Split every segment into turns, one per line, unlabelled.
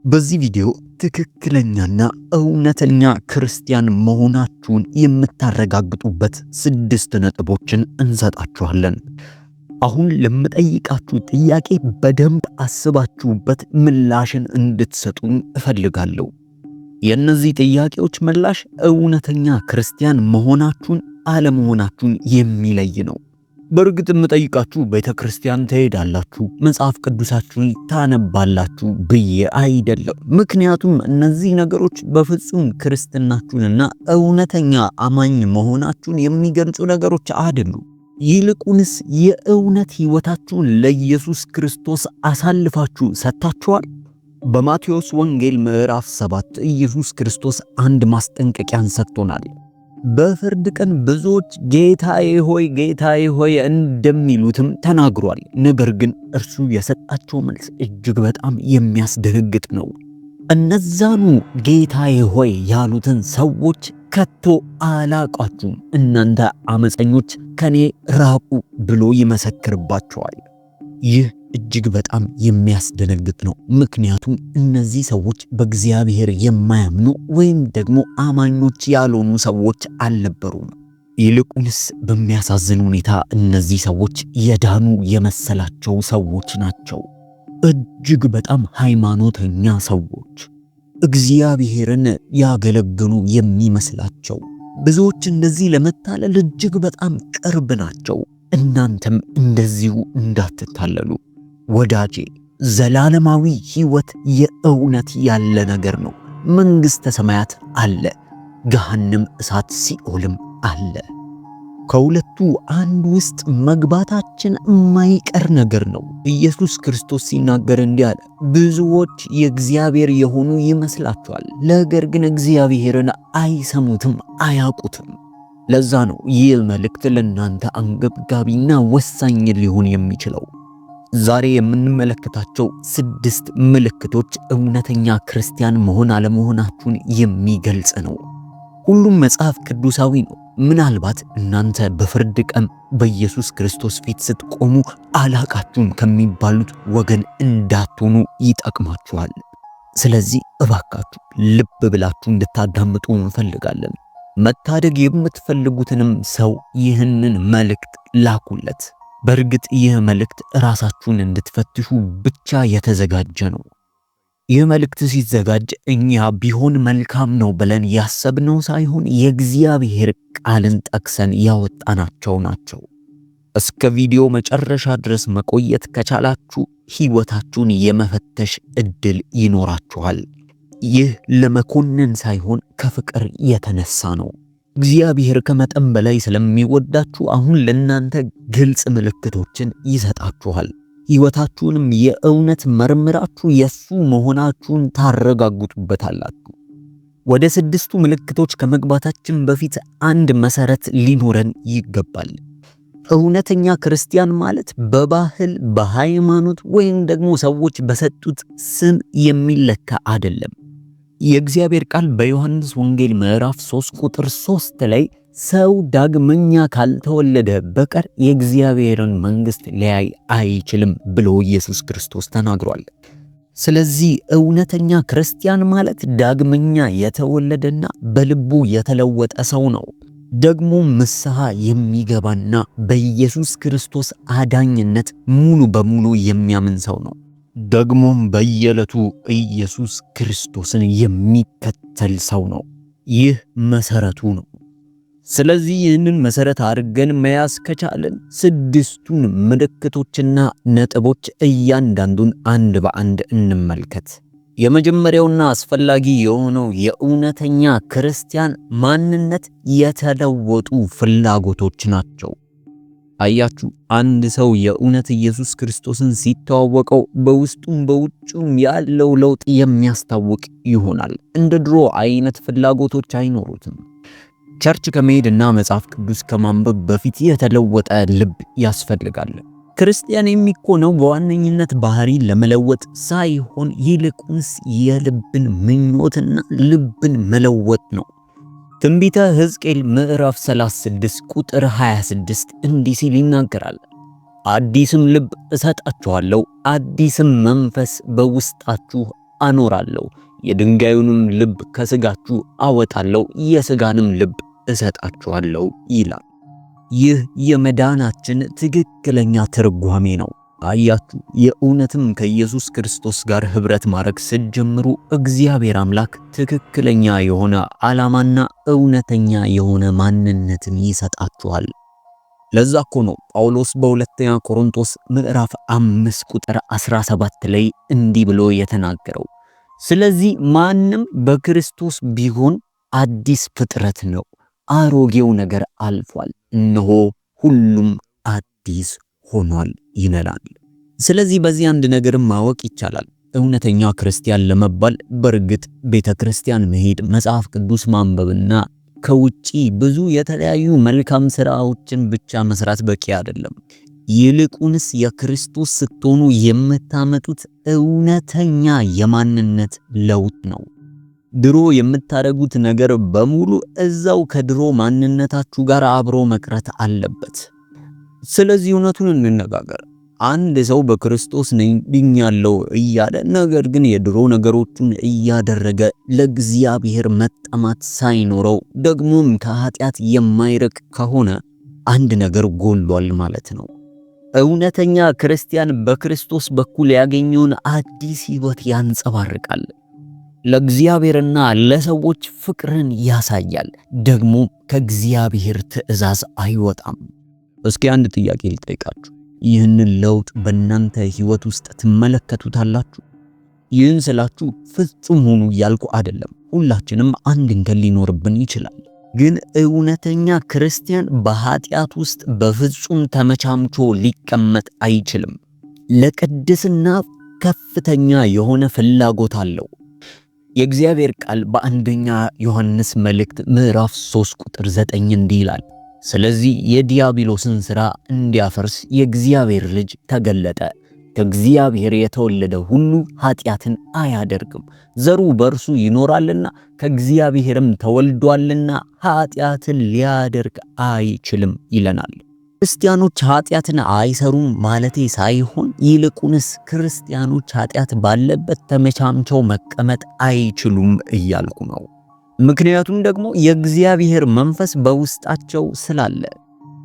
በዚህ ቪዲዮ ትክክለኛና እውነተኛ ክርስቲያን መሆናችሁን የምታረጋግጡበት 6 ነጥቦችን እንሰጣችኋለን። አሁን ለምጠይቃችሁ ጥያቄ በደንብ አስባችሁበት ምላሽን እንድትሰጡን እፈልጋለሁ። የእነዚህ ጥያቄዎች ምላሽ እውነተኛ ክርስቲያን መሆናችሁን አለመሆናችሁን የሚለይ ነው። በእርግጥ የምጠይቃችሁ ቤተክርስቲያን ትሄዳላችሁ፣ መጽሐፍ ቅዱሳችሁን ታነባላችሁ ብዬ አይደለም። ምክንያቱም እነዚህ ነገሮች በፍጹም ክርስትናችሁንና እውነተኛ አማኝ መሆናችሁን የሚገልጹ ነገሮች አይደሉም። ይልቁንስ የእውነት ሕይወታችሁን ለኢየሱስ ክርስቶስ አሳልፋችሁ ሰጥታችኋል። በማቴዎስ ወንጌል ምዕራፍ 7 ኢየሱስ ክርስቶስ አንድ ማስጠንቀቂያን ሰጥቶናል። በፍርድ ቀን ብዙዎች ጌታዬ ሆይ እንደሚሉትም ተናግሯል። ነገር ግን እርሱ የሰጣቸው መልስ እጅግ በጣም የሚያስደነግጥ ነው። እነዛኑ ጌታዬ ሆይ ያሉትን ሰዎች ከቶ አላቃችሁም፣ እናንተ አመፀኞች ከኔ ራቁ ብሎ ይመሰክርባቸዋል። ይህ እጅግ በጣም የሚያስደነግጥ ነው። ምክንያቱም እነዚህ ሰዎች በእግዚአብሔር የማያምኑ ወይም ደግሞ አማኞች ያልሆኑ ሰዎች አልነበሩም። ይልቁንስ በሚያሳዝን ሁኔታ እነዚህ ሰዎች የዳኑ የመሰላቸው ሰዎች ናቸው። እጅግ በጣም ሃይማኖተኛ ሰዎች፣ እግዚአብሔርን ያገለግሉ የሚመስላቸው ብዙዎች እንደዚህ ለመታለል እጅግ በጣም ቅርብ ናቸው። እናንተም እንደዚሁ እንዳትታለሉ ወዳጄ። ዘላለማዊ ሕይወት የእውነት ያለ ነገር ነው። መንግሥተ ሰማያት አለ፣ ገሃነም እሳት ሲኦልም አለ። ከሁለቱ አንድ ውስጥ መግባታችን የማይቀር ነገር ነው። ኢየሱስ ክርስቶስ ሲናገር እንዲህ አለ፣ ብዙዎች የእግዚአብሔር የሆኑ ይመስላቸዋል፣ ነገር ግን እግዚአብሔርን አይሰሙትም፣ አያውቁትም። ለዛ ነው ይህ መልእክት ለእናንተ አንገብጋቢና ወሳኝ ሊሆን የሚችለው። ዛሬ የምንመለከታቸው 6 ምልክቶች እውነተኛ ክርስቲያን መሆን አለመሆናችሁን የሚገልጽ ነው። ሁሉም መጽሐፍ ቅዱሳዊ ነው። ምናልባት እናንተ በፍርድ ቀን በኢየሱስ ክርስቶስ ፊት ስትቆሙ አላቃችሁም ከሚባሉት ወገን እንዳትሆኑ ይጠቅማችኋል። ስለዚህ እባካችሁ ልብ ብላችሁ እንድታዳምጡ እንፈልጋለን። መታደግ የምትፈልጉትንም ሰው ይህንን መልእክት ላኩለት። በእርግጥ ይህ መልእክት ራሳችሁን እንድትፈትሹ ብቻ የተዘጋጀ ነው። ይህ መልእክት ሲዘጋጅ እኛ ቢሆን መልካም ነው ብለን ያሰብነው ሳይሆን የእግዚአብሔር ቃልን ጠቅሰን ያወጣናቸው ናቸው። እስከ ቪዲዮ መጨረሻ ድረስ መቆየት ከቻላችሁ ሕይወታችሁን የመፈተሽ እድል ይኖራችኋል። ይህ ለመኮነን ሳይሆን ከፍቅር የተነሳ ነው። እግዚአብሔር ከመጠን በላይ ስለሚወዳችሁ አሁን ለእናንተ ግልጽ ምልክቶችን ይሰጣችኋል። ሕይወታችሁንም የእውነት መርምራችሁ የሱ መሆናችሁን ታረጋግጡበታላችሁ። ወደ 6ቱ ምልክቶች ከመግባታችን በፊት አንድ መሰረት ሊኖረን ይገባል። እውነተኛ ክርስቲያን ማለት በባህል፣ በሃይማኖት ወይም ደግሞ ሰዎች በሰጡት ስም የሚለካ አይደለም። የእግዚአብሔር ቃል በዮሐንስ ወንጌል ምዕራፍ 3 ቁጥር 3 ላይ ሰው ዳግመኛ ካልተወለደ በቀር የእግዚአብሔርን መንግሥት ሊያይ አይችልም ብሎ ኢየሱስ ክርስቶስ ተናግሯል። ስለዚህ እውነተኛ ክርስቲያን ማለት ዳግመኛ የተወለደና በልቡ የተለወጠ ሰው ነው። ደግሞ ንስሐ የሚገባና በኢየሱስ ክርስቶስ አዳኝነት ሙሉ በሙሉ የሚያምን ሰው ነው። ደግሞም በየዕለቱ ኢየሱስ ክርስቶስን የሚከተል ሰው ነው። ይህ መሰረቱ ነው። ስለዚህ ይህንን መሰረት አድርገን መያዝ ከቻለን 6ቱን ምልክቶችና ነጥቦች እያንዳንዱን አንድ በአንድ እንመልከት። የመጀመሪያውና አስፈላጊ የሆነው የእውነተኛ ክርስቲያን ማንነት የተለወጡ ፍላጎቶች ናቸው። አያችሁ፣ አንድ ሰው የእውነት ኢየሱስ ክርስቶስን ሲተዋወቀው በውስጡም በውጭም ያለው ለውጥ የሚያስታውቅ ይሆናል። እንደ ድሮ አይነት ፍላጎቶች አይኖሩትም። ቸርች ከመሄድና መጽሐፍ ቅዱስ ከማንበብ በፊት የተለወጠ ልብ ያስፈልጋል። ክርስቲያን የሚኮነው በዋነኝነት ባህሪ ለመለወጥ ሳይሆን ይልቁንስ የልብን ምኞትና ልብን መለወጥ ነው። ትንቢተ ሕዝቅኤል ምዕራፍ 36 ቁጥር 26 እንዲህ ሲል ይናገራል። አዲስም ልብ እሰጣችኋለሁ፣ አዲስም መንፈስ በውስጣችሁ አኖራለሁ፣ የድንጋዩንም ልብ ከስጋችሁ አወጣለሁ፣ የስጋንም ልብ እሰጣችኋለሁ ይላል። ይህ የመዳናችን ትክክለኛ ትርጓሜ ነው። አያችሁ፣ የእውነትም ከኢየሱስ ክርስቶስ ጋር ኅብረት ማድረግ ስትጀምሩ እግዚአብሔር አምላክ ትክክለኛ የሆነ ዓላማና እውነተኛ የሆነ ማንነትን ይሰጣችኋል። ለዛ እኮ ነው ጳውሎስ በሁለተኛ ቆሮንቶስ ምዕራፍ 5 ቁጥር 17 ላይ እንዲህ ብሎ የተናገረው፣ ስለዚህ ማንም በክርስቶስ ቢሆን አዲስ ፍጥረት ነው፣ አሮጌው ነገር አልፏል፣ እነሆ ሁሉም አዲስ ሆኗል ይነላል። ስለዚህ በዚህ አንድ ነገርም ማወቅ ይቻላል። እውነተኛ ክርስቲያን ለመባል በእርግጥ ቤተክርስቲያን መሄድ፣ መጽሐፍ ቅዱስ ማንበብና ከውጪ ብዙ የተለያዩ መልካም ስራዎችን ብቻ መስራት በቂ አይደለም። ይልቁንስ የክርስቶስ ስትሆኑ የምታመጡት እውነተኛ የማንነት ለውጥ ነው። ድሮ የምታደርጉት ነገር በሙሉ እዛው ከድሮ ማንነታችሁ ጋር አብሮ መቅረት አለበት። ስለዚህ እውነቱን እንነጋገር። አንድ ሰው በክርስቶስ ነኝ ድኛለሁ እያለ ነገር ግን የድሮ ነገሮችን እያደረገ ለእግዚአብሔር መጠማት ሳይኖረው ደግሞም ከኃጢአት የማይርቅ ከሆነ አንድ ነገር ጎሏል ማለት ነው። እውነተኛ ክርስቲያን በክርስቶስ በኩል ያገኘውን አዲስ ሕይወት ያንጸባርቃል። ለእግዚአብሔርና ለሰዎች ፍቅርን ያሳያል። ደግሞ ከእግዚአብሔር ትእዛዝ አይወጣም። እስኪ አንድ ጥያቄ ልጠይቃችሁ። ይህንን ለውጥ በእናንተ ሕይወት ውስጥ ትመለከቱታላችሁ? ይህን ስላችሁ ፍጹም ሆኑ እያልኩ አይደለም። ሁላችንም አንድ እንከን ሊኖርብን ይችላል። ግን እውነተኛ ክርስቲያን በኃጢአት ውስጥ በፍጹም ተመቻምቾ ሊቀመጥ አይችልም። ለቅድስና ከፍተኛ የሆነ ፍላጎት አለው። የእግዚአብሔር ቃል በአንደኛ ዮሐንስ መልእክት ምዕራፍ 3 ቁጥር 9 እንዲህ ይላል፣ ስለዚህ የዲያብሎስን ሥራ እንዲያፈርስ የእግዚአብሔር ልጅ ተገለጠ። ከእግዚአብሔር የተወለደ ሁሉ ኃጢአትን አያደርግም፣ ዘሩ በእርሱ ይኖራልና ከእግዚአብሔርም ተወልዷልና ኃጢአትን ሊያደርግ አይችልም ይለናል። ክርስቲያኖች ኃጢአትን አይሰሩም ማለቴ ሳይሆን ይልቁንስ ክርስቲያኖች ኃጢአት ባለበት ተመቻምቸው መቀመጥ አይችሉም እያልኩ ነው። ምክንያቱም ደግሞ የእግዚአብሔር መንፈስ በውስጣቸው ስላለ።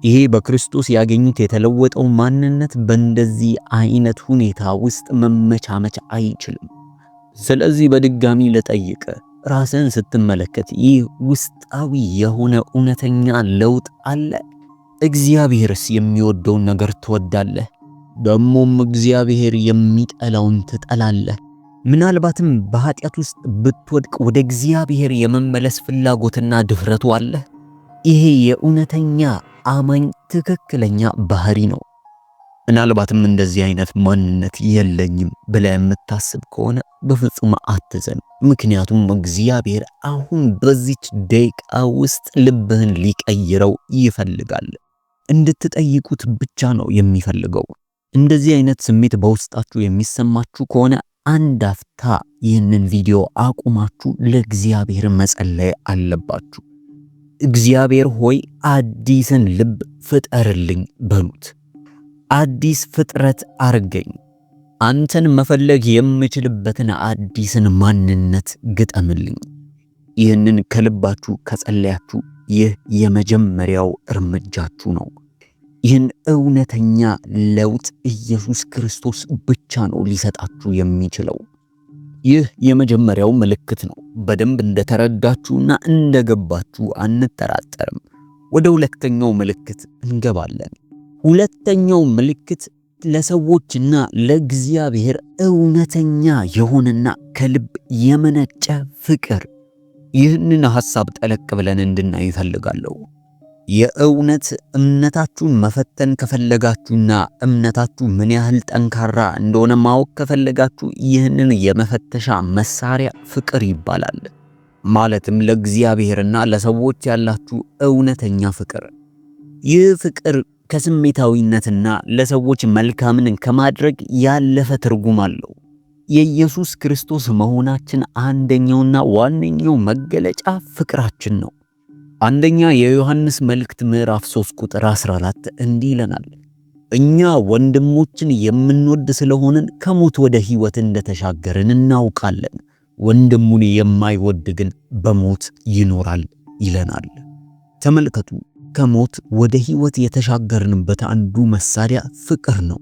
ይሄ በክርስቶስ ያገኙት የተለወጠው ማንነት በእንደዚህ አይነት ሁኔታ ውስጥ መመቻመች አይችልም። ስለዚህ በድጋሚ ልጠይቅ፣ ራስን ስትመለከት ይህ ውስጣዊ የሆነ እውነተኛ ለውጥ አለ? እግዚአብሔርስ የሚወደውን ነገር ትወዳለህ? ደሞም እግዚአብሔር የሚጠላውን ትጠላለህ? ምናልባትም በኃጢአት ውስጥ ብትወድቅ ወደ እግዚአብሔር የመመለስ ፍላጎትና ድፍረቱ አለ? ይሄ የእውነተኛ አማኝ ትክክለኛ ባህሪ ነው። ምናልባትም እንደዚህ አይነት ማንነት የለኝም ብለህ የምታስብ ከሆነ በፍጹም አትዘን። ምክንያቱም እግዚአብሔር አሁን በዚች ደቂቃ ውስጥ ልብህን ሊቀይረው ይፈልጋል። እንድትጠይቁት ብቻ ነው የሚፈልገው። እንደዚህ አይነት ስሜት በውስጣችሁ የሚሰማችሁ ከሆነ አንድ አፍታ ይህንን ቪዲዮ አቁማችሁ ለእግዚአብሔር መጸለይ አለባችሁ። እግዚአብሔር ሆይ አዲስን ልብ ፍጠርልኝ በሉት። አዲስ ፍጥረት አርገኝ። አንተን መፈለግ የምችልበትን አዲስን ማንነት ግጠምልኝ። ይህንን ከልባችሁ ከጸለያችሁ ይህ የመጀመሪያው እርምጃችሁ ነው። ይህን እውነተኛ ለውጥ ኢየሱስ ክርስቶስ ብቻ ነው ሊሰጣችሁ የሚችለው። ይህ የመጀመሪያው ምልክት ነው። በደንብ እንደተረዳችሁና እንደገባችሁ አንጠራጠርም። ወደ ሁለተኛው ምልክት እንገባለን። ሁለተኛው ምልክት ለሰዎችና ለእግዚአብሔር እውነተኛ የሆነና ከልብ የመነጨ ፍቅር። ይህንን ሐሳብ ጠለቅ ብለን እንድናይ ይፈልጋለሁ። የእውነት እምነታችሁን መፈተን ከፈለጋችሁና እምነታችሁ ምን ያህል ጠንካራ እንደሆነ ማወቅ ከፈለጋችሁ ይህንን የመፈተሻ መሳሪያ ፍቅር ይባላል። ማለትም ለእግዚአብሔርና ለሰዎች ያላችሁ እውነተኛ ፍቅር። ይህ ፍቅር ከስሜታዊነትና ለሰዎች መልካምን ከማድረግ ያለፈ ትርጉም አለው። የኢየሱስ ክርስቶስ መሆናችን አንደኛውና ዋነኛው መገለጫ ፍቅራችን ነው። አንደኛ የዮሐንስ መልእክት ምዕራፍ 3 ቁጥር 14 እንዲህ ይለናል፣ እኛ ወንድሞችን የምንወድ ስለሆንን ከሞት ወደ ሕይወት እንደተሻገርን እናውቃለን። ወንድሙን የማይወድ ግን በሞት ይኖራል ይለናል። ተመልከቱ፣ ከሞት ወደ ሕይወት የተሻገርንበት አንዱ መሳሪያ ፍቅር ነው።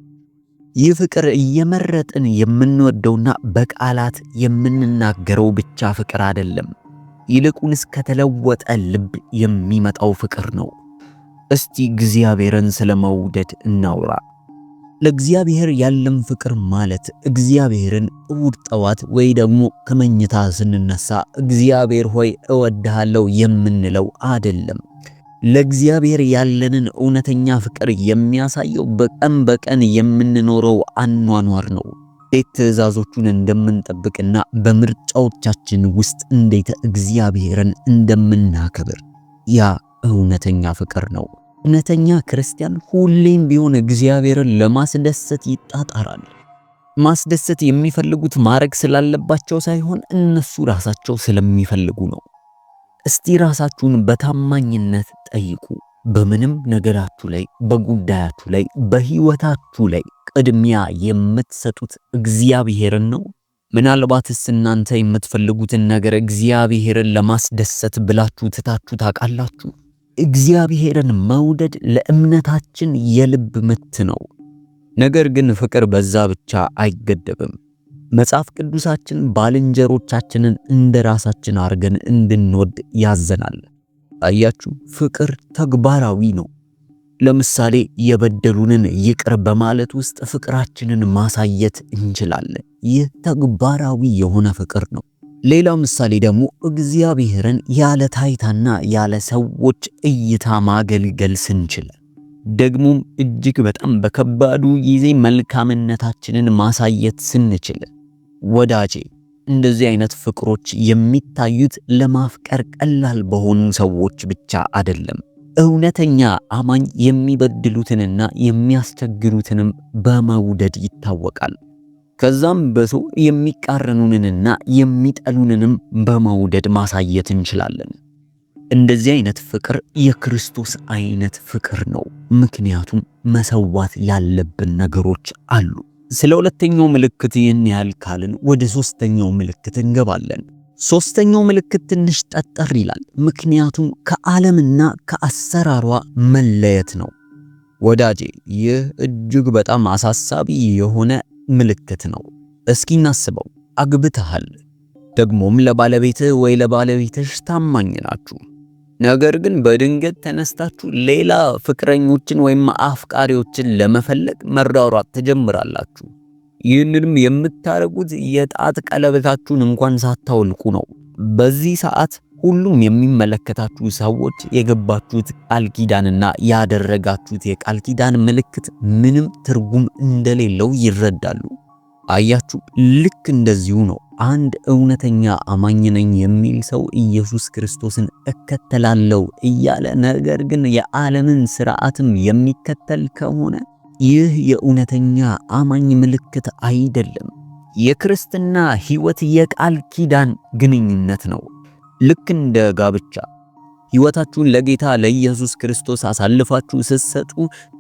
ይህ ፍቅር እየመረጥን የምንወደውና በቃላት የምንናገረው ብቻ ፍቅር አይደለም። ይልቁንስ ከተለወጠ ልብ የሚመጣው ፍቅር ነው። እስቲ እግዚአብሔርን ስለመውደድ እናውራ። ለእግዚአብሔር ያለን ፍቅር ማለት እግዚአብሔርን እሑድ ጠዋት ወይ ደግሞ ከመኝታ ስንነሳ እግዚአብሔር ሆይ እወድሃለሁ የምንለው አይደለም። ለእግዚአብሔር ያለንን እውነተኛ ፍቅር የሚያሳየው በቀን በቀን የምንኖረው አኗኗር ነው። ትእዛዞቹን እንደምንጠብቅና በምርጫዎቻችን ውስጥ እንዴት እግዚአብሔርን እንደምናከብር ያ እውነተኛ ፍቅር ነው። እውነተኛ ክርስቲያን ሁሌም ቢሆን እግዚአብሔርን ለማስደሰት ይጣጣራል። ማስደሰት የሚፈልጉት ማድረግ ስላለባቸው ሳይሆን እነሱ ራሳቸው ስለሚፈልጉ ነው። እስቲ ራሳችሁን በታማኝነት ጠይቁ። በምንም ነገራችሁ ላይ፣ በጉዳያችሁ ላይ፣ በሕይወታችሁ ላይ ቅድሚያ የምትሰጡት እግዚአብሔርን ነው? ምናልባትስ እናንተ የምትፈልጉትን ነገር እግዚአብሔርን ለማስደሰት ብላችሁ ትታችሁ ታውቃላችሁ? እግዚአብሔርን መውደድ ለእምነታችን የልብ ምት ነው። ነገር ግን ፍቅር በዛ ብቻ አይገደብም። መጽሐፍ ቅዱሳችን ባልንጀሮቻችንን እንደ ራሳችን አድርገን እንድንወድ ያዘናል። አያችሁ፣ ፍቅር ተግባራዊ ነው። ለምሳሌ የበደሉንን ይቅር በማለት ውስጥ ፍቅራችንን ማሳየት እንችላለን። ይህ ተግባራዊ የሆነ ፍቅር ነው። ሌላው ምሳሌ ደግሞ እግዚአብሔርን ያለ ታይታና ያለ ሰዎች እይታ ማገልገል ስንችል፣ ደግሞም እጅግ በጣም በከባዱ ጊዜ መልካምነታችንን ማሳየት ስንችል፣ ወዳጄ እንደዚህ አይነት ፍቅሮች የሚታዩት ለማፍቀር ቀላል በሆኑ ሰዎች ብቻ አይደለም። እውነተኛ አማኝ የሚበድሉትንና የሚያስቸግሩትንም በመውደድ ይታወቃል። ከዛም በሱ የሚቃረኑንንና የሚጠሉንንም በመውደድ ማሳየት እንችላለን። እንደዚህ አይነት ፍቅር የክርስቶስ አይነት ፍቅር ነው። ምክንያቱም መሰዋት ያለብን ነገሮች አሉ። ስለ ሁለተኛው ምልክት ይህን ያህል ካልን ወደ ሶስተኛው ምልክት እንገባለን። ሶስተኛው ምልክት ትንሽ ጠጠር ይላል። ምክንያቱም ከዓለምና ከአሰራሯ መለየት ነው። ወዳጄ ይህ እጅግ በጣም አሳሳቢ የሆነ ምልክት ነው። እስኪ እናስበው። አግብተሃል፣ ደግሞም ለባለቤትህ ወይ ለባለቤትሽ ታማኝ ናችሁ። ነገር ግን በድንገት ተነስታችሁ ሌላ ፍቅረኞችን ወይም አፍቃሪዎችን ለመፈለግ መራሯጥ ትጀምራላችሁ። ይህንንም የምታደርጉት የጣት ቀለበታችሁን እንኳን ሳታወልቁ ነው። በዚህ ሰዓት ሁሉም የሚመለከታችሁ ሰዎች የገባችሁት ቃል ኪዳንና ያደረጋችሁት የቃል ኪዳን ምልክት ምንም ትርጉም እንደሌለው ይረዳሉ። አያችሁ፣ ልክ እንደዚሁ ነው። አንድ እውነተኛ አማኝ ነኝ የሚል ሰው ኢየሱስ ክርስቶስን እከተላለሁ እያለ ነገር ግን የዓለምን ሥርዓትም የሚከተል ከሆነ ይህ የእውነተኛ አማኝ ምልክት አይደለም። የክርስትና ሕይወት የቃል ኪዳን ግንኙነት ነው። ልክ እንደ ጋብቻ ሕይወታችሁን ለጌታ ለኢየሱስ ክርስቶስ አሳልፋችሁ ስትሰጡ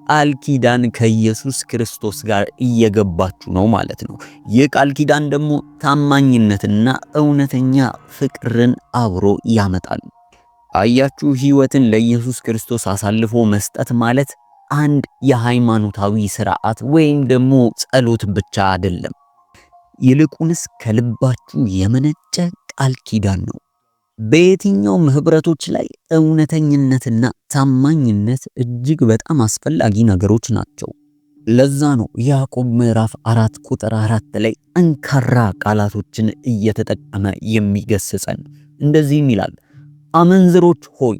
ቃል ኪዳን ከኢየሱስ ክርስቶስ ጋር እየገባችሁ ነው ማለት ነው። ይህ ቃል ኪዳን ደግሞ ታማኝነትና እውነተኛ ፍቅርን አብሮ ያመጣል። አያችሁ፣ ሕይወትን ለኢየሱስ ክርስቶስ አሳልፎ መስጠት ማለት አንድ የሃይማኖታዊ ሥርዓት ወይም ደግሞ ጸሎት ብቻ አይደለም። ይልቁንስ ከልባችሁ የመነጨ ቃል ኪዳን ነው። በየትኛውም ህብረቶች ላይ እውነተኝነትና ታማኝነት እጅግ በጣም አስፈላጊ ነገሮች ናቸው። ለዛ ነው ያዕቆብ ምዕራፍ 4 ቁጥር 4 ላይ ጠንካራ ቃላቶችን እየተጠቀመ የሚገስጸን። እንደዚህም ይላል፣ አመንዝሮች ሆይ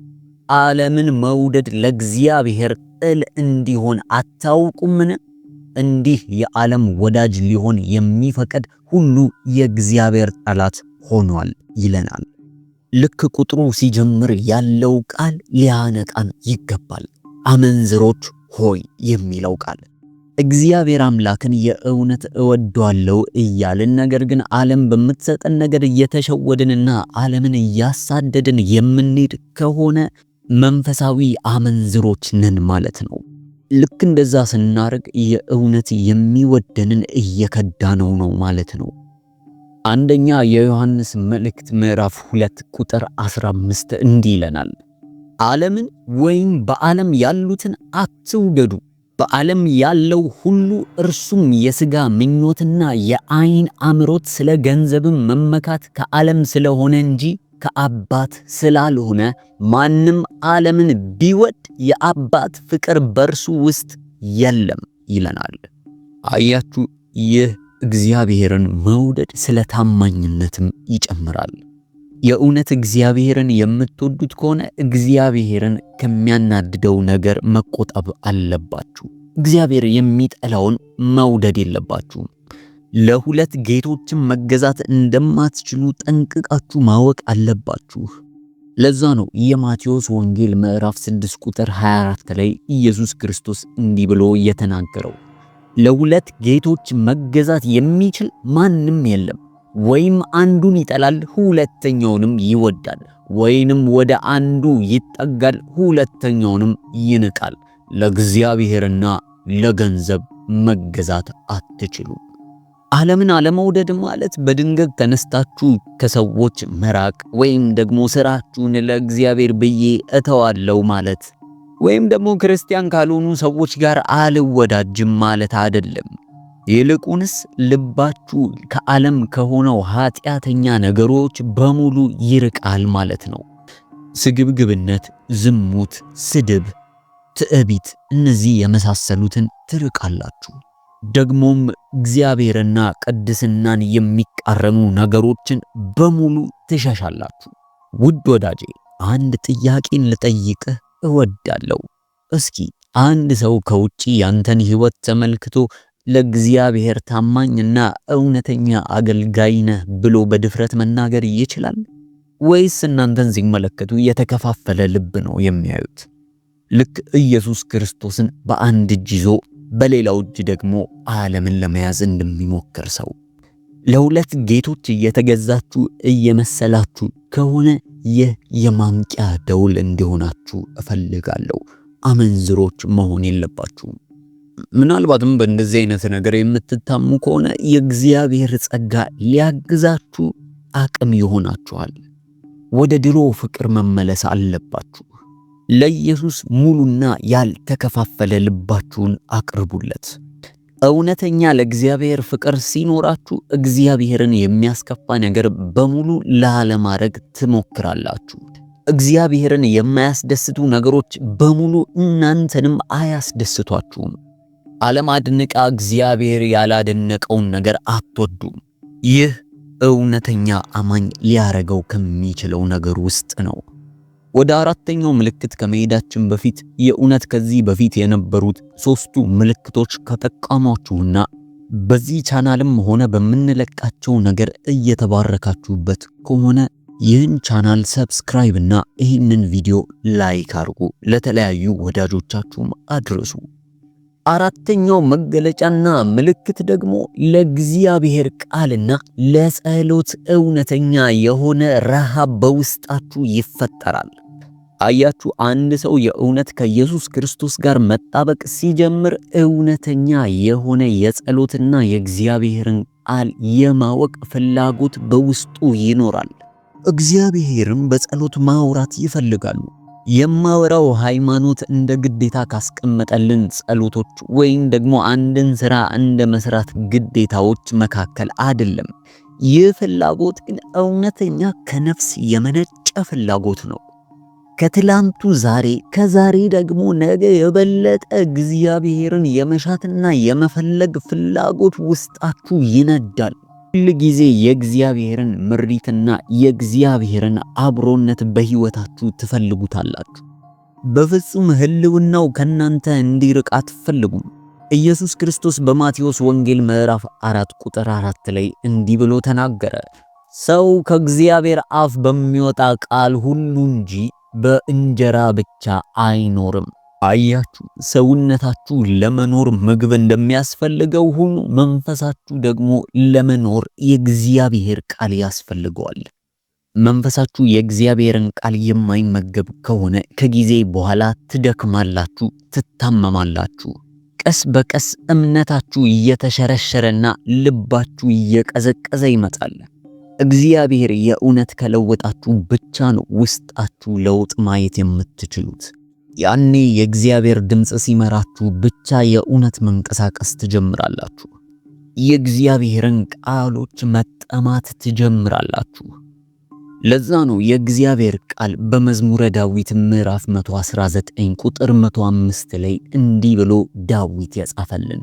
ዓለምን መውደድ ለእግዚአብሔር ጥል እንዲሆን አታውቁምን? እንዲህ የዓለም ወዳጅ ሊሆን የሚፈቅድ ሁሉ የእግዚአብሔር ጠላት ሆኗል ይለናል። ልክ ቁጥሩ ሲጀምር ያለው ቃል ሊያነቃን ይገባል። አመንዝሮች ሆይ የሚለው ቃል እግዚአብሔር አምላክን የእውነት እወደዋለሁ እያልን ነገር ግን ዓለም በምትሰጠን ነገር እየተሸወድንና ዓለምን እያሳደድን የምንሄድ ከሆነ መንፈሳዊ አመንዝሮች ነን ማለት ነው። ልክ እንደዛ ስናርግ የእውነት የሚወደንን እየከዳነው ነው ማለት ነው። አንደኛ የዮሐንስ መልእክት ምዕራፍ 2 ቁጥር 15 እንዲህ ይለናል፣ ዓለምን ወይም በዓለም ያሉትን አትውደዱ። በዓለም ያለው ሁሉ እርሱም የሥጋ ምኞትና የዓይን አምሮት፣ ስለ ገንዘብም መመካት ከዓለም ስለሆነ እንጂ ከአባት ስላልሆነ ማንም ዓለምን ቢወድ የአባት ፍቅር በርሱ ውስጥ የለም ይለናል። አያችሁ፣ ይህ እግዚአብሔርን መውደድ ስለ ታማኝነትም ይጨምራል። የእውነት እግዚአብሔርን የምትወዱት ከሆነ እግዚአብሔርን ከሚያናድደው ነገር መቆጠብ አለባችሁ። እግዚአብሔር የሚጠላውን መውደድ የለባችሁም። ለሁለት ጌቶችን መገዛት እንደማትችሉ ጠንቅቃችሁ ማወቅ አለባችሁ። ለዛ ነው የማቴዎስ ወንጌል ምዕራፍ 6 ቁጥር 24 ላይ ኢየሱስ ክርስቶስ እንዲህ ብሎ የተናገረው፣ ለሁለት ጌቶች መገዛት የሚችል ማንም የለም። ወይም አንዱን ይጠላል ሁለተኛውንም ይወዳል፣ ወይንም ወደ አንዱ ይጠጋል ሁለተኛውንም ይንቃል። ለእግዚአብሔርና ለገንዘብ መገዛት አትችሉም። ዓለምን አለመውደድ ማለት በድንገት ተነስታችሁ ከሰዎች መራቅ ወይም ደግሞ ስራችሁን ለእግዚአብሔር ብዬ እተዋለሁ ማለት ወይም ደግሞ ክርስቲያን ካልሆኑ ሰዎች ጋር አልወዳጅም ማለት አይደለም። ይልቁንስ ልባችሁ ከዓለም ከሆነው ኃጢአተኛ ነገሮች በሙሉ ይርቃል ማለት ነው። ስግብግብነት፣ ዝሙት፣ ስድብ፣ ትዕቢት፣ እነዚህ የመሳሰሉትን ትርቃላችሁ። ደግሞም እግዚአብሔርና ቅድስናን የሚቃረኑ ነገሮችን በሙሉ ትሸሻላችሁ። ውድ ወዳጄ አንድ ጥያቄን ልጠይቅህ እወዳለሁ። እስኪ አንድ ሰው ከውጪ ያንተን ሕይወት ተመልክቶ ለእግዚአብሔር ታማኝና እውነተኛ አገልጋይ ነህ ብሎ በድፍረት መናገር ይችላል? ወይስ እናንተን ሲመለከቱ የተከፋፈለ ልብ ነው የሚያዩት? ልክ ኢየሱስ ክርስቶስን በአንድ እጅ ይዞ በሌላው እጅ ደግሞ ዓለምን ለመያዝ እንደሚሞክር ሰው ለሁለት ጌቶች እየተገዛችሁ እየመሰላችሁ ከሆነ ይህ የማንቂያ ደውል እንዲሆናችሁ እፈልጋለሁ። አመንዝሮች መሆን የለባችሁም። ምናልባትም በእንደዚህ አይነት ነገር የምትታሙ ከሆነ የእግዚአብሔር ጸጋ ሊያግዛችሁ አቅም ይሆናችኋል። ወደ ድሮ ፍቅር መመለስ አለባችሁ። ለኢየሱስ ሙሉና ያልተከፋፈለ ልባችሁን አቅርቡለት። እውነተኛ ለእግዚአብሔር ፍቅር ሲኖራችሁ እግዚአብሔርን የሚያስከፋ ነገር በሙሉ ላለማድረግ ትሞክራላችሁ። እግዚአብሔርን የማያስደስቱ ነገሮች በሙሉ እናንተንም አያስደስቷችሁም። ዓለም አድንቃ እግዚአብሔር ያላደነቀውን ነገር አትወዱም። ይህ እውነተኛ አማኝ ሊያረገው ከሚችለው ነገር ውስጥ ነው። ወደ አራተኛው ምልክት ከመሄዳችን በፊት የእውነት ከዚህ በፊት የነበሩት ሶስቱ ምልክቶች ከጠቀሟችሁና በዚህ ቻናልም ሆነ በምንለቃቸው ነገር እየተባረካችሁበት ከሆነ ይህን ቻናል ሰብስክራይብ እና ይህንን ቪዲዮ ላይክ አድርጉ፣ ለተለያዩ ወዳጆቻችሁም አድርሱ። አራተኛው መገለጫና ምልክት ደግሞ ለእግዚአብሔር ቃልና ለጸሎት እውነተኛ የሆነ ረሃብ በውስጣችሁ ይፈጠራል። አያችሁ፣ አንድ ሰው የእውነት ከኢየሱስ ክርስቶስ ጋር መጣበቅ ሲጀምር እውነተኛ የሆነ የጸሎትና የእግዚአብሔርን ቃል የማወቅ ፍላጎት በውስጡ ይኖራል። እግዚአብሔርም በጸሎት ማውራት ይፈልጋሉ። የማወራው ሃይማኖት እንደ ግዴታ ካስቀመጠልን ጸሎቶች ወይም ደግሞ አንድን ስራ እንደ መስራት ግዴታዎች መካከል አይደለም። ይህ ፍላጎት ግን እውነተኛ ከነፍስ የመነጨ ፍላጎት ነው። ከትላንቱ ዛሬ፣ ከዛሬ ደግሞ ነገ የበለጠ እግዚአብሔርን የመሻትና የመፈለግ ፍላጎት ውስጣችሁ ይነዳል። ሁል ጊዜ የእግዚአብሔርን ምሪትና የእግዚአብሔርን አብሮነት በሕይወታችሁ ትፈልጉታላችሁ። በፍጹም ህልውናው ከናንተ እንዲርቅ አትፈልጉም። ኢየሱስ ክርስቶስ በማቴዎስ ወንጌል ምዕራፍ 4 ቁጥር 4 ላይ እንዲህ ብሎ ተናገረ፣ ሰው ከእግዚአብሔር አፍ በሚወጣ ቃል ሁሉ እንጂ በእንጀራ ብቻ አይኖርም። አያችሁ፣ ሰውነታችሁ ለመኖር ምግብ እንደሚያስፈልገው ሁሉ መንፈሳችሁ ደግሞ ለመኖር የእግዚአብሔር ቃል ያስፈልገዋል። መንፈሳችሁ የእግዚአብሔርን ቃል የማይመገብ ከሆነ ከጊዜ በኋላ ትደክማላችሁ፣ ትታመማላችሁ። ቀስ በቀስ እምነታችሁ እየተሸረሸረና ልባችሁ እየቀዘቀዘ ይመጣል። እግዚአብሔር የእውነት ከለወጣችሁ ብቻ ነው ውስጣችሁ ለውጥ ማየት የምትችሉት። ያኔ የእግዚአብሔር ድምጽ ሲመራችሁ ብቻ የእውነት መንቀሳቀስ ትጀምራላችሁ። የእግዚአብሔርን ቃሎች መጠማት ትጀምራላችሁ። ለዛ ነው የእግዚአብሔር ቃል በመዝሙረ ዳዊት ምዕራፍ 119 ቁጥር 105 ላይ እንዲህ ብሎ ዳዊት ያጻፈልን፣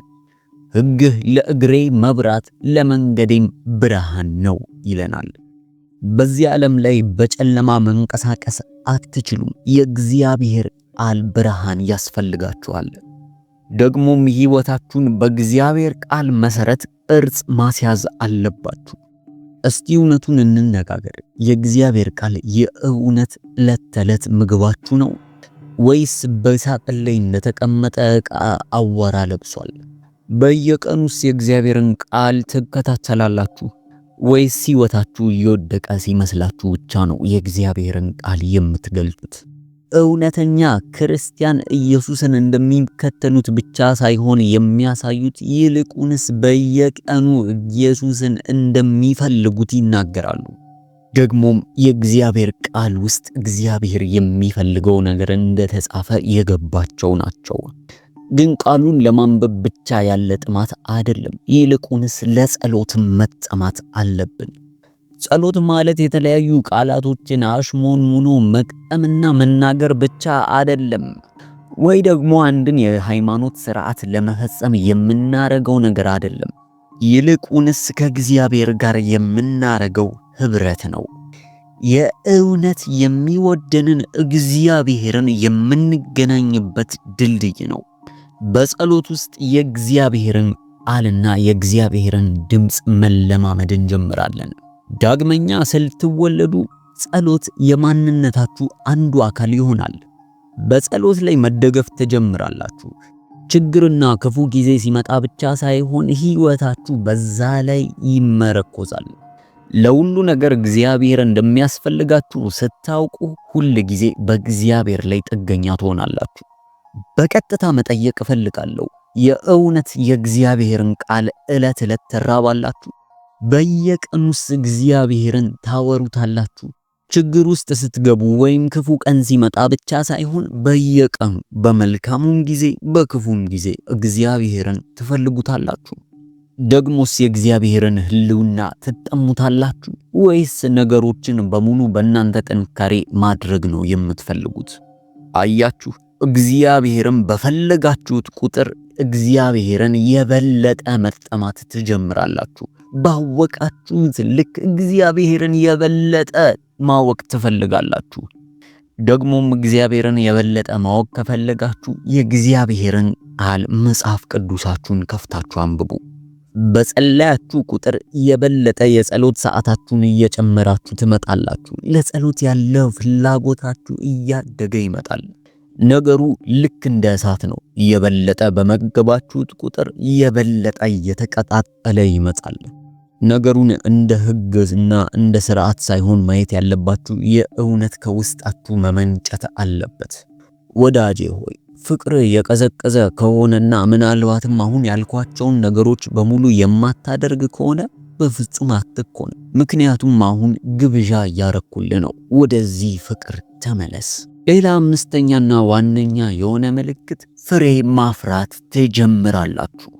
ሕግህ ለእግሬ መብራት ለመንገዴም ብርሃን ነው ይለናል። በዚህ ዓለም ላይ በጨለማ መንቀሳቀስ አትችሉም። የእግዚአብሔር ቃል ብርሃን ያስፈልጋችኋል። ደግሞም ሕይወታችሁን በእግዚአብሔር ቃል መሰረት ቅርጽ ማስያዝ አለባችሁ። እስቲ እውነቱን እንነጋገር። የእግዚአብሔር ቃል የእውነት ዕለት ተዕለት ምግባችሁ ነው ወይስ በሳጥን ላይ እንደተቀመጠ ዕቃ አዋራ ለብሷል? በየቀኑስ የእግዚአብሔርን ቃል ትከታተላላችሁ ወይስ ሕይወታችሁ እየወደቀ ሲመስላችሁ ብቻ ነው የእግዚአብሔርን ቃል የምትገልጡት? እውነተኛ ክርስቲያን ኢየሱስን እንደሚከተሉት ብቻ ሳይሆን የሚያሳዩት ይልቁንስ በየቀኑ ኢየሱስን እንደሚፈልጉት ይናገራሉ። ደግሞም የእግዚአብሔር ቃል ውስጥ እግዚአብሔር የሚፈልገው ነገር እንደተጻፈ የገባቸው ናቸው። ግን ቃሉን ለማንበብ ብቻ ያለ ጥማት አይደለም፣ ይልቁንስ ለጸሎት መጠማት አለብን። ጸሎት ማለት የተለያዩ ቃላቶችን አሽሞንሙኖ መቅጠምና መናገር ብቻ አይደለም፣ ወይ ደግሞ አንድን የሃይማኖት ሥርዓት ለመፈጸም የምናረገው ነገር አይደለም። ይልቁንስ ከእግዚአብሔር ጋር የምናረገው ህብረት ነው። የእውነት የሚወደንን እግዚአብሔርን የምንገናኝበት ድልድይ ነው። በጸሎት ውስጥ የእግዚአብሔርን ቃልና የእግዚአብሔርን ድምጽ መለማመድ እንጀምራለን። ዳግመኛ ስትወለዱ ጸሎት የማንነታችሁ አንዱ አካል ይሆናል። በጸሎት ላይ መደገፍ ትጀምራላችሁ። ችግርና ክፉ ጊዜ ሲመጣ ብቻ ሳይሆን ሕይወታችሁ በዛ ላይ ይመረኮዛል። ለሁሉ ነገር እግዚአብሔር እንደሚያስፈልጋችሁ ስታውቁ ሁል ጊዜ በእግዚአብሔር ላይ ጥገኛ ትሆናላችሁ። በቀጥታ መጠየቅ እፈልጋለሁ፣ የእውነት የእግዚአብሔርን ቃል ዕለት ዕለት ትራባላችሁ? በየቀኑስ እግዚአብሔርን ታወሩታላችሁ? ችግር ውስጥ ስትገቡ ወይም ክፉ ቀን ሲመጣ ብቻ ሳይሆን በየቀኑ በመልካሙም ጊዜ በክፉም ጊዜ እግዚአብሔርን ትፈልጉታላችሁ? ደግሞስ የእግዚአብሔርን ሕልውና ትጠሙታላችሁ? ወይስ ነገሮችን በሙሉ በእናንተ ጥንካሬ ማድረግ ነው የምትፈልጉት? አያችሁ፣ እግዚአብሔርን በፈለጋችሁት ቁጥር እግዚአብሔርን የበለጠ መጠማት ትጀምራላችሁ። ባወቃችሁት ልክ እግዚአብሔርን የበለጠ ማወቅ ትፈልጋላችሁ። ደግሞም እግዚአብሔርን የበለጠ ማወቅ ከፈለጋችሁ የእግዚአብሔርን ቃል መጽሐፍ ቅዱሳችሁን ከፍታችሁ አንብቡ። በጸለያችሁ ቁጥር የበለጠ የጸሎት ሰዓታችሁን እየጨመራችሁ ትመጣላችሁ። ለጸሎት ያለው ፍላጎታችሁ እያደገ ይመጣል። ነገሩ ልክ እንደ እሳት ነው። የበለጠ በመገባችሁት ቁጥር የበለጠ እየተቀጣጠለ ይመጣል። ነገሩን እንደ ሕግና እንደ ሥርዓት ሳይሆን ማየት ያለባችሁ የእውነት ከውስጣችሁ መመንጨት አለበት። ወዳጄ ሆይ ፍቅር የቀዘቀዘ ከሆነና ምናልባትም አሁን ያልኳቸውን ነገሮች በሙሉ የማታደርግ ከሆነ በፍጹም አትኮን። ምክንያቱም አሁን ግብዣ እያረኩልህ ነው። ወደዚህ ፍቅር ተመለስ። ሌላ አምስተኛና ዋነኛ የሆነ ምልክት ፍሬ ማፍራት ትጀምራላችሁ።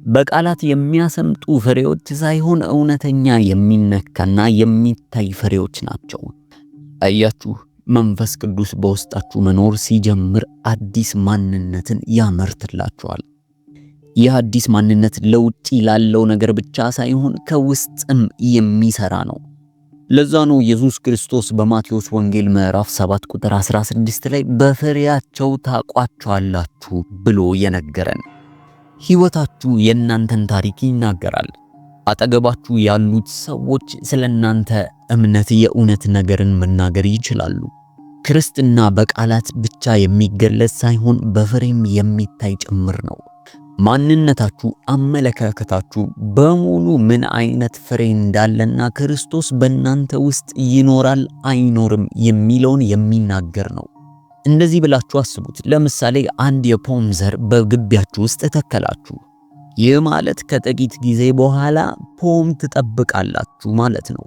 በቃላት የሚያሰምጡ ፍሬዎች ሳይሆን እውነተኛ የሚነካና የሚታይ ፍሬዎች ናቸው። አያችሁ፣ መንፈስ ቅዱስ በውስጣችሁ መኖር ሲጀምር አዲስ ማንነትን ያመርትላችኋል። ይህ አዲስ ማንነት ለውጪ ላለው ነገር ብቻ ሳይሆን ከውስጥም የሚሰራ ነው። ለዛ ነው ኢየሱስ ክርስቶስ በማቴዎስ ወንጌል ምዕራፍ 7 ቁጥር 16 ላይ በፍሬያቸው ታውቋቸዋላችሁ ብሎ የነገረን። ሕይወታችሁ የእናንተን ታሪክ ይናገራል። አጠገባችሁ ያሉት ሰዎች ስለናንተ እምነት የእውነት ነገርን መናገር ይችላሉ። ክርስትና በቃላት ብቻ የሚገለጽ ሳይሆን በፍሬም የሚታይ ጭምር ነው። ማንነታችሁ፣ አመለካከታችሁ በሙሉ ምን አይነት ፍሬ እንዳለና ክርስቶስ በእናንተ ውስጥ ይኖራል አይኖርም የሚለውን የሚናገር ነው። እንደዚህ ብላችሁ አስቡት። ለምሳሌ አንድ የፖም ዘር በግቢያችሁ ውስጥ ተከላችሁ። ይህ ማለት ከጥቂት ጊዜ በኋላ ፖም ትጠብቃላችሁ ማለት ነው።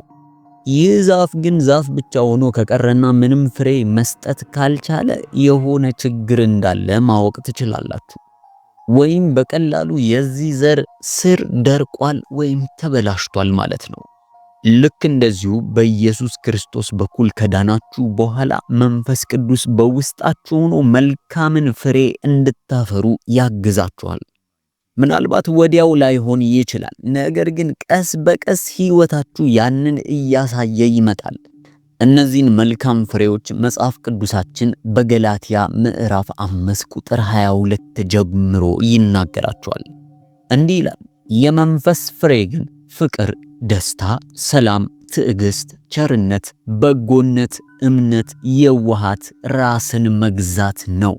ይህ ዛፍ ግን ዛፍ ብቻ ሆኖ ከቀረና ምንም ፍሬ መስጠት ካልቻለ የሆነ ችግር እንዳለ ማወቅ ትችላላችሁ። ወይም በቀላሉ የዚህ ዘር ስር ደርቋል ወይም ተበላሽቷል ማለት ነው። ልክ እንደዚሁ በኢየሱስ ክርስቶስ በኩል ከዳናችሁ በኋላ መንፈስ ቅዱስ በውስጣችሁ ሆኖ መልካምን ፍሬ እንድታፈሩ ያግዛችኋል። ምናልባት ወዲያው ላይሆን ይችላል፣ ነገር ግን ቀስ በቀስ ሕይወታችሁ ያንን እያሳየ ይመጣል። እነዚህን መልካም ፍሬዎች መጽሐፍ ቅዱሳችን በገላትያ ምዕራፍ 5 ቁጥር 22 ጀምሮ ይናገራቸዋል። እንዲህ ይላል፣ የመንፈስ ፍሬ ግን ፍቅር፣ ደስታ፣ ሰላም፣ ትዕግስት፣ ቸርነት፣ በጎነት፣ እምነት፣ የዋሃት፣ ራስን መግዛት ነው።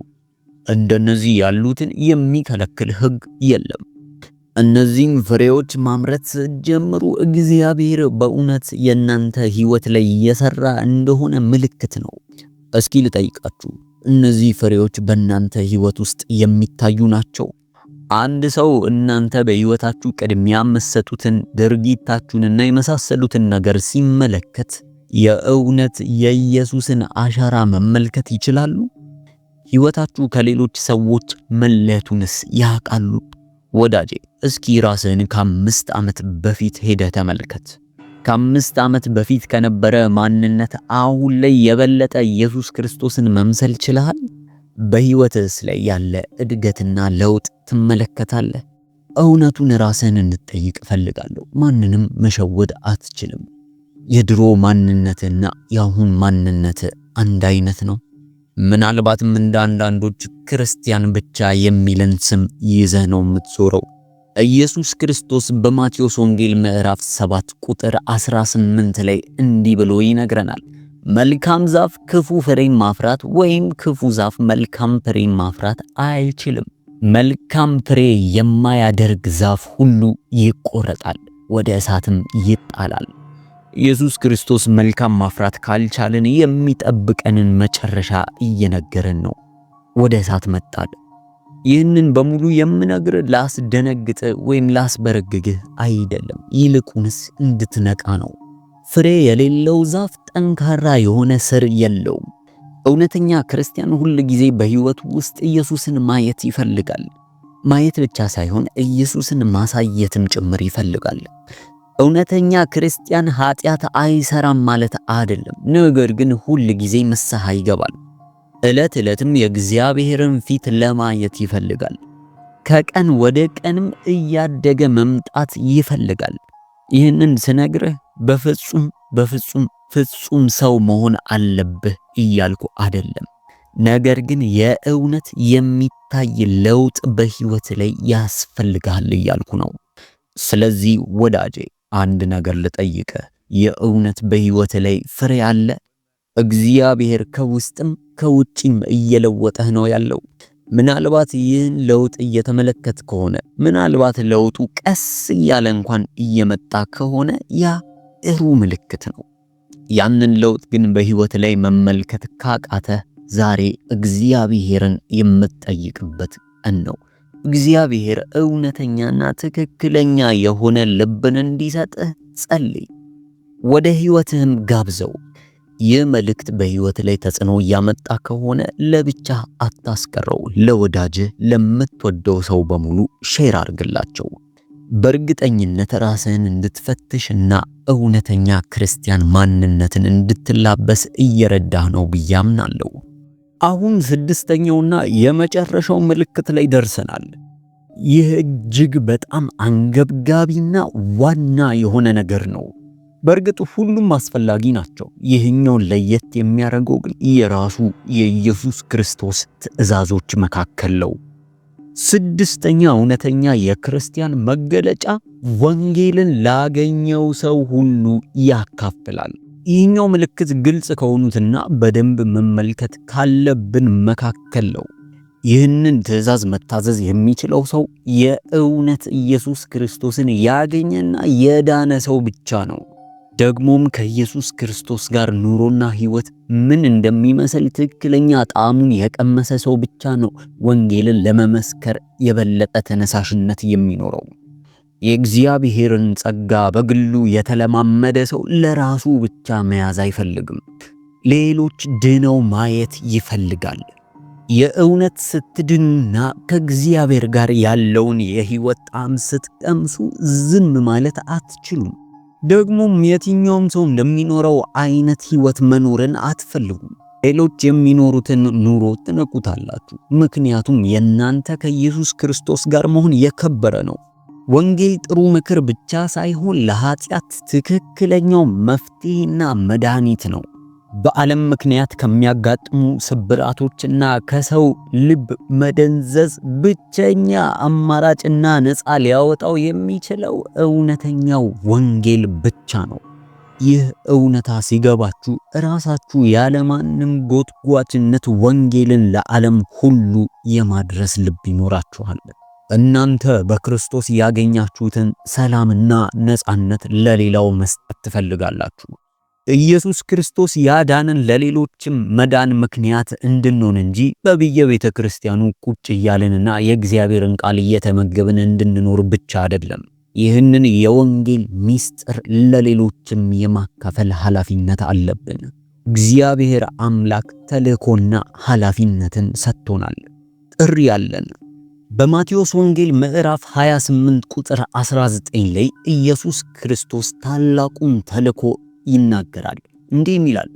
እንደነዚህ ያሉትን የሚከለክል ሕግ የለም። እነዚህን ፍሬዎች ማምረት ጀምሩ እግዚአብሔር በእውነት የእናንተ ሕይወት ላይ እየሰራ እንደሆነ ምልክት ነው። እስኪ ልጠይቃችሁ፣ እነዚህ ፍሬዎች በእናንተ ሕይወት ውስጥ የሚታዩ ናቸው? አንድ ሰው እናንተ በሕይወታችሁ ቅድሚያ የምትሰጡትን ድርጊታችሁንና የመሳሰሉትን ነገር ሲመለከት የእውነት የኢየሱስን አሻራ መመልከት ይችላሉ? ሕይወታችሁ ከሌሎች ሰዎች መለየቱንስ ያውቃሉ? ወዳጄ እስኪ ራስህን ከ5 ዓመት በፊት ሄደህ ተመልከት። ከ5 ዓመት በፊት ከነበረ ማንነት አሁን ላይ የበለጠ ኢየሱስ ክርስቶስን መምሰል ችለሃል? በሕይወትስ ላይ ያለ እድገትና ለውጥ ትመለከታለህ? እውነቱን ራስህን እንድትጠይቅ እፈልጋለሁ። ማንንም መሸወድ አትችልም። የድሮ ማንነትና የአሁን ማንነት አንድ አይነት ነው? ምናልባትም እንደ አንዳንዶች ክርስቲያን ብቻ የሚልን ስም ይዘህ ነው የምትዞረው። ኢየሱስ ክርስቶስ በማቴዎስ ወንጌል ምዕራፍ 7 ቁጥር 18 ላይ እንዲህ ብሎ ይነግረናል። መልካም ዛፍ ክፉ ፍሬን ማፍራት ወይም ክፉ ዛፍ መልካም ፍሬን ማፍራት አይችልም። መልካም ፍሬ የማያደርግ ዛፍ ሁሉ ይቆረጣል፣ ወደ እሳትም ይጣላል። ኢየሱስ ክርስቶስ መልካም ማፍራት ካልቻለን የሚጠብቀንን መጨረሻ እየነገረን ነው። ወደ እሳት መጣል። ይህንን በሙሉ የምነግር ላስደነግጥ ወይም ላስበረግግህ አይደለም፣ ይልቁንስ እንድትነቃ ነው። ፍሬ የሌለው ዛፍ ጠንካራ የሆነ ስር የለውም። እውነተኛ ክርስቲያን ሁል ጊዜ በሕይወቱ ውስጥ ኢየሱስን ማየት ይፈልጋል። ማየት ብቻ ሳይሆን ኢየሱስን ማሳየትም ጭምር ይፈልጋል። እውነተኛ ክርስቲያን ኃጢአት አይሰራም ማለት አይደለም፣ ነገር ግን ሁል ጊዜ ንስሐ ይገባል። ዕለት ዕለትም የእግዚአብሔርን ፊት ለማየት ይፈልጋል። ከቀን ወደ ቀንም እያደገ መምጣት ይፈልጋል። ይህንን ስነግርህ በፍጹም ሰው መሆን አለብህ እያልኩ አይደለም፣ ነገር ግን የእውነት የሚታይ ለውጥ በሕይወት ላይ ያስፈልጋል እያልኩ ነው። ስለዚህ ወዳጄ አንድ ነገር ልጠይቅህ፣ የእውነት በሕይወት ላይ ፍሬ አለ? እግዚአብሔር ከውስጥም ከውጭም እየለወጠህ ነው ያለው? ምናልባት ይህን ለውጥ እየተመለከት ከሆነ ምናልባት ለውጡ ቀስ እያለ እንኳን እየመጣ ከሆነ ያ ጥሩ ምልክት ነው። ያንን ለውጥ ግን በሕይወት ላይ መመልከት ካቃተህ ዛሬ እግዚአብሔርን የምትጠይቅበት ቀን ነው። እግዚአብሔር እውነተኛና ትክክለኛ የሆነ ልብን እንዲሰጥህ ጸልይ፣ ወደ ሕይወትህም ጋብዘው። ይህ መልእክት በሕይወት ላይ ተጽዕኖ እያመጣ ከሆነ ለብቻ አታስቀረው። ለወዳጅህ ለምትወደው ሰው በሙሉ ሼር አድርግላቸው። በእርግጠኝነት ራስህን እንድትፈትሽና እውነተኛ ክርስቲያን ማንነትን እንድትላበስ እየረዳህ ነው ብዬ አምናለሁ። አሁን 6ኛውና የመጨረሻው ምልክት ላይ ደርሰናል። ይህ እጅግ በጣም አንገብጋቢና ዋና የሆነ ነገር ነው። በእርግጥ ሁሉም አስፈላጊ ናቸው። ይህኛውን ለየት የሚያደርገው ግን የራሱ የኢየሱስ ክርስቶስ ትእዛዞች መካከል ነው። 6ኛ እውነተኛ የክርስቲያን መገለጫ ወንጌልን ላገኘው ሰው ሁሉ ያካፍላል። ይህኛው ምልክት ግልጽ ከሆኑትና በደንብ መመልከት ካለብን መካከል ነው። ይህንን ትእዛዝ መታዘዝ የሚችለው ሰው የእውነት ኢየሱስ ክርስቶስን ያገኘና የዳነ ሰው ብቻ ነው። ደግሞም ከኢየሱስ ክርስቶስ ጋር ኑሮና ሕይወት ምን እንደሚመስል ትክክለኛ ጣዕሙን የቀመሰ ሰው ብቻ ነው ወንጌልን ለመመስከር የበለጠ ተነሳሽነት የሚኖረው። የእግዚአብሔርን ጸጋ በግሉ የተለማመደ ሰው ለራሱ ብቻ መያዝ አይፈልግም፣ ሌሎች ድነው ማየት ይፈልጋል። የእውነት ስትድኑና ከእግዚአብሔር ጋር ያለውን የሕይወት ጣዕም ስትቀምሱ ዝም ማለት አትችሉም። ደግሞም የትኛውም ሰው እንደሚኖረው አይነት ሕይወት መኖርን አትፈልጉም። ሌሎች የሚኖሩትን ኑሮ ትነቁታላችሁ፣ ምክንያቱም የእናንተ ከኢየሱስ ክርስቶስ ጋር መሆን የከበረ ነው። ወንጌል ጥሩ ምክር ብቻ ሳይሆን ለኃጢአት ትክክለኛው መፍትሄና መድኃኒት ነው። በዓለም ምክንያት ከሚያጋጥሙ ስብራቶችና ከሰው ልብ መደንዘዝ ብቸኛ አማራጭና ነፃ ሊያወጣው የሚችለው እውነተኛው ወንጌል ብቻ ነው። ይህ እውነታ ሲገባችሁ ራሳችሁ ያለማንም ጎትጓችነት ወንጌልን ለዓለም ሁሉ የማድረስ ልብ ይኖራችኋል። እናንተ በክርስቶስ ያገኛችሁትን ሰላምና ነፃነት ለሌላው መስጠት ትፈልጋላችሁ። ኢየሱስ ክርስቶስ ያዳነን ለሌሎችም መዳን ምክንያት እንድንሆን እንጂ በየቤተ ክርስቲያኑ ቁጭ እያልንና የእግዚአብሔርን ቃል እየተመገብን እንድንኖር ብቻ አይደለም። ይህንን የወንጌል ምስጢር ለሌሎችም የማካፈል ኃላፊነት አለብን። እግዚአብሔር አምላክ ተልእኮና ኃላፊነትን ሰጥቶናል። ጥሪ አለን። በማቴዎስ ወንጌል ምዕራፍ 28 ቁጥር 19 ላይ ኢየሱስ ክርስቶስ ታላቁን ተልእኮ ይናገራል። እንዲህም ይላል፣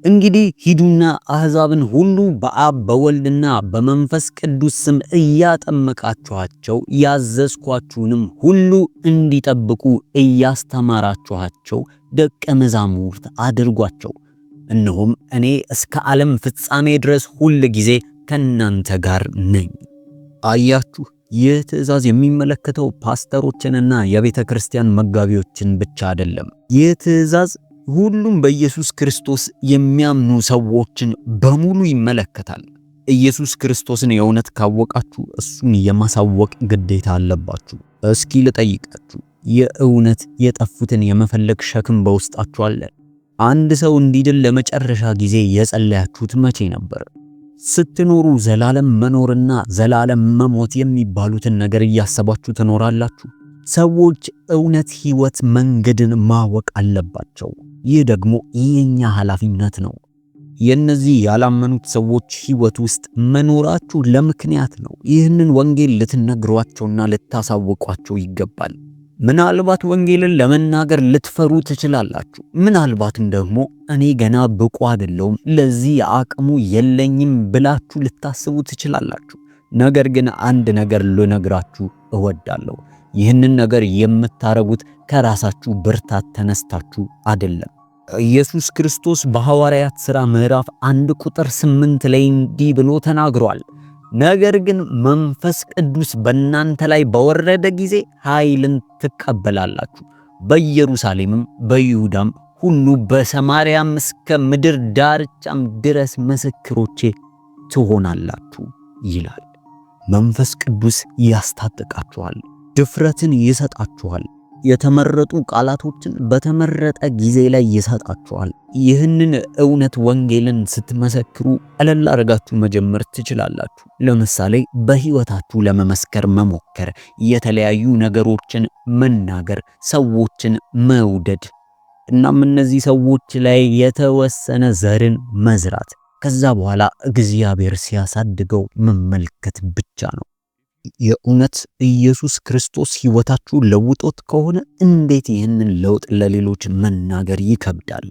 እንግዲህ ሂዱና አሕዛብን ሁሉ በአብ በወልድና በመንፈስ ቅዱስ ስም እያጠመቃችኋቸው ያዘዝኳችሁንም ሁሉ እንዲጠብቁ እያስተማራችኋቸው ደቀ መዛሙርት አድርጓቸው። እነሆም እኔ እስከ ዓለም ፍጻሜ ድረስ ሁል ጊዜ ከእናንተ ጋር ነኝ። አያችሁ፣ ይህ ትእዛዝ የሚመለከተው ፓስተሮችንና የቤተ ክርስቲያን መጋቢዎችን ብቻ አይደለም። ይህ ትእዛዝ ሁሉም በኢየሱስ ክርስቶስ የሚያምኑ ሰዎችን በሙሉ ይመለከታል። ኢየሱስ ክርስቶስን የእውነት ካወቃችሁ እሱን የማሳወቅ ግዴታ አለባችሁ። እስኪ ልጠይቃችሁ፣ የእውነት የጠፉትን የመፈለግ ሸክም በውስጣችሁ አለ? አንድ ሰው እንዲድን ለመጨረሻ ጊዜ የጸለያችሁት መቼ ነበር? ስትኖሩ ዘላለም መኖርና ዘላለም መሞት የሚባሉትን ነገር እያሰባችሁ ትኖራላችሁ? ሰዎች እውነት፣ ሕይወት፣ መንገድን ማወቅ አለባቸው። ይህ ደግሞ የኛ ኃላፊነት ነው። የነዚህ ያላመኑት ሰዎች ሕይወት ውስጥ መኖራችሁ ለምክንያት ነው። ይህንን ወንጌል ልትነግሯቸውና ልታሳውቋቸው ይገባል። ምናልባት ወንጌልን ለመናገር ልትፈሩ ትችላላችሁ። ምናልባትም ደግሞ እኔ ገና ብቁ አይደለሁም፣ ለዚህ አቅሙ የለኝም ብላችሁ ልታስቡ ትችላላችሁ። ነገር ግን አንድ ነገር ልነግራችሁ እወዳለሁ። ይህንን ነገር የምታረጉት ከራሳችሁ ብርታት ተነስታችሁ አይደለም። ኢየሱስ ክርስቶስ በሐዋርያት ሥራ ምዕራፍ 1 ቁጥር 8 ላይ እንዲህ ብሎ ተናግሯል። ነገር ግን መንፈስ ቅዱስ በእናንተ ላይ በወረደ ጊዜ ኃይልን ትቀበላላችሁ፣ በኢየሩሳሌምም በይሁዳም ሁሉ በሰማርያም እስከ ምድር ዳርቻም ድረስ ምስክሮቼ ትሆናላችሁ ይላል። መንፈስ ቅዱስ ያስታጥቃችኋል፣ ድፍረትን ይሰጣችኋል፣ የተመረጡ ቃላቶችን በተመረጠ ጊዜ ላይ ይሰጣችኋል። ይህንን እውነት ወንጌልን ስትመሰክሩ ቀለል አድርጋችሁ መጀመር ትችላላችሁ። ለምሳሌ በሕይወታችሁ ለመመስከር መሞከር፣ የተለያዩ ነገሮችን መናገር፣ ሰዎችን መውደድ፣ እናም እነዚህ ሰዎች ላይ የተወሰነ ዘርን መዝራት፣ ከዛ በኋላ እግዚአብሔር ሲያሳድገው መመልከት ብቻ ነው። የእውነት ኢየሱስ ክርስቶስ ሕይወታችሁን ለውጦት ከሆነ እንዴት ይህንን ለውጥ ለሌሎች መናገር ይከብዳል?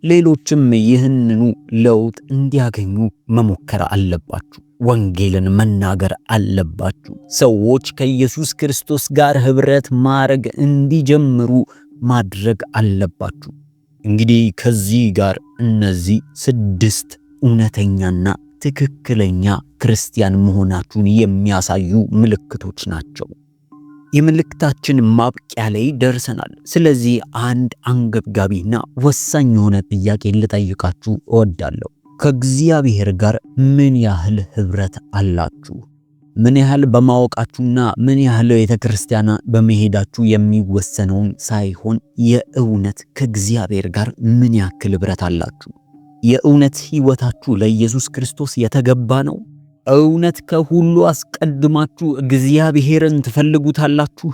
ሌሎችም ይህንኑ ለውጥ እንዲያገኙ መሞከር አለባችሁ። ወንጌልን መናገር አለባችሁ። ሰዎች ከኢየሱስ ክርስቶስ ጋር ኅብረት ማድረግ እንዲጀምሩ ማድረግ አለባችሁ። እንግዲህ ከዚህ ጋር እነዚህ 6 እውነተኛና ትክክለኛ ክርስቲያን መሆናችሁን የሚያሳዩ ምልክቶች ናቸው። የምልክታችን ማብቂያ ላይ ደርሰናል። ስለዚህ አንድ አንገብጋቢና ወሳኝ የሆነ ጥያቄ ልጠይቃችሁ እወዳለሁ። ከእግዚአብሔር ጋር ምን ያህል ህብረት አላችሁ? ምን ያህል በማወቃችሁና ምን ያህል ቤተክርስቲያን በመሄዳችሁ የሚወሰነውን ሳይሆን የእውነት ከእግዚአብሔር ጋር ምን ያክል ህብረት አላችሁ? የእውነት ህይወታችሁ ለኢየሱስ ክርስቶስ የተገባ ነው? እውነት ከሁሉ አስቀድማችሁ እግዚአብሔርን ትፈልጉታላችሁ?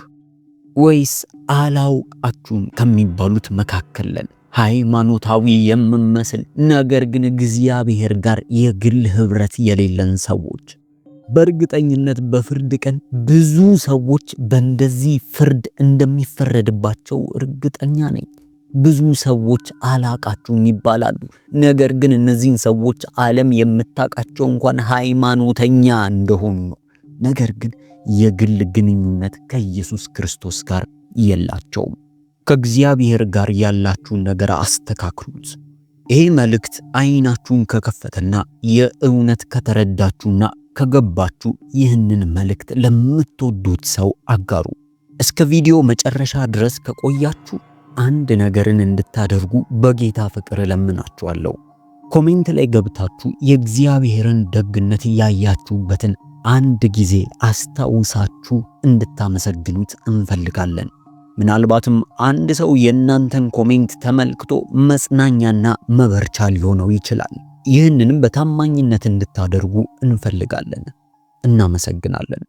ወይስ አላውቃችሁም ከሚባሉት መካከል ነን? ሃይማኖታዊ የምንመስል ነገር ግን እግዚአብሔር ጋር የግል ህብረት የሌለን ሰዎች። በእርግጠኝነት በፍርድ ቀን ብዙ ሰዎች በእንደዚህ ፍርድ እንደሚፈረድባቸው እርግጠኛ ነኝ። ብዙ ሰዎች አላቃችሁም ይባላሉ። ነገር ግን እነዚህን ሰዎች ዓለም የምታውቃቸው እንኳን ሃይማኖተኛ እንደሆኑ ነው። ነገር ግን የግል ግንኙነት ከኢየሱስ ክርስቶስ ጋር የላቸውም። ከእግዚአብሔር ጋር ያላችሁን ነገር አስተካክሉት። ይሄ መልእክት አይናችሁን ከከፈተና የእውነት ከተረዳችሁና ከገባችሁ ይህንን መልእክት ለምትወዱት ሰው አጋሩ። እስከ ቪዲዮ መጨረሻ ድረስ ከቆያችሁ አንድ ነገርን እንድታደርጉ በጌታ ፍቅር እለምናችኋለሁ። ኮሜንት ላይ ገብታችሁ የእግዚአብሔርን ደግነት ያያችሁበትን አንድ ጊዜ አስታውሳችሁ እንድታመሰግኑት እንፈልጋለን። ምናልባትም አንድ ሰው የእናንተን ኮሜንት ተመልክቶ መጽናኛና መበርቻ ሊሆነው ይችላል። ይህንንም በታማኝነት እንድታደርጉ እንፈልጋለን። እናመሰግናለን።